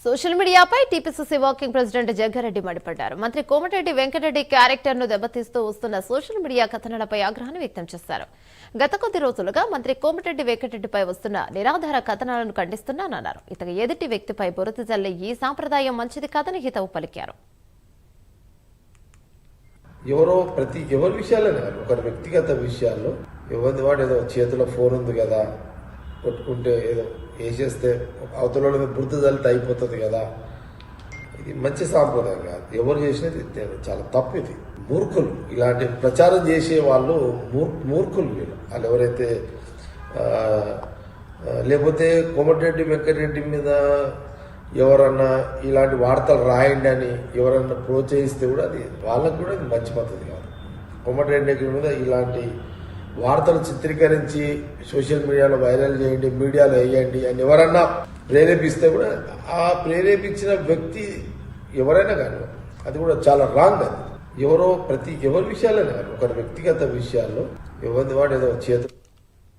Social మీడియాపై TPCC working president Jaggareddy మండిపడ్డారు. మంత్రి కోమటిరెడ్డి వెంకటరెడ్డి క్యారెక్టర్ను దెబ్బతీస్తూ వస్తున్న సోషల్ మీడియా కథనాలపై ఆగ్రహాన్ని వ్యక్తం చేశారు. గత కొద్ది రోజులుగా మంత్రి కోమటిరెడ్డి వెంకటరెడ్డిపై వస్తున్న నిరాధార కథనాలను ఖండిస్తున్నానన్నారు. ఇతర ఎదుటి వ్యక్తిపై బురద జల్లే ఈ సాంప్రదాయం మంచిది కాదని హితవు పలికారు. ఎవరి విషయాలనే ఒకరి వ్యక్తిగత విషయాల్లో ఎవరి వాడు ఏదో చేతిలో ఫోన్ ఉంది కదా, కొట్టుకుంటే ఏదో వేసేస్తే అవతల బురద జల్లితే అయిపోతుంది కదా, ఇది మంచి సాంప్రదాయం కాదు. ఎవరు చేసినది చాలా తప్పు. ఇది మూర్ఖులు, ఇలాంటి ప్రచారం చేసే వాళ్ళు మూర్ఖులు. వాళ్ళు ఎవరైతే లేకపోతే కోమటిరెడ్డి వెంకటరెడ్డి మీద ఎవరన్నా ఇలాంటి వార్తలు రాయండి అని ఎవరన్నా ప్రోత్సహిస్తే కూడా అది వాళ్ళకు కూడా ఇది మంచి పద్ధతి కాదు. కోమటిరెడ్డి మీద ఇలాంటి వార్తలు చిత్రీకరించి సోషల్ మీడియాలో వైరల్ చేయండి, మీడియాలో వేయండి అని ఎవరన్నా ప్రేరేపిస్తే కూడా ఆ ప్రేరేపించిన వ్యక్తి ఎవరైనా కానీ అది కూడా చాలా రాంగ్. అది ఎవరి విషయాలనే ఒకరి వ్యక్తిగత విషయాల్లో ఎవరి వాడు ఏదో చేతులు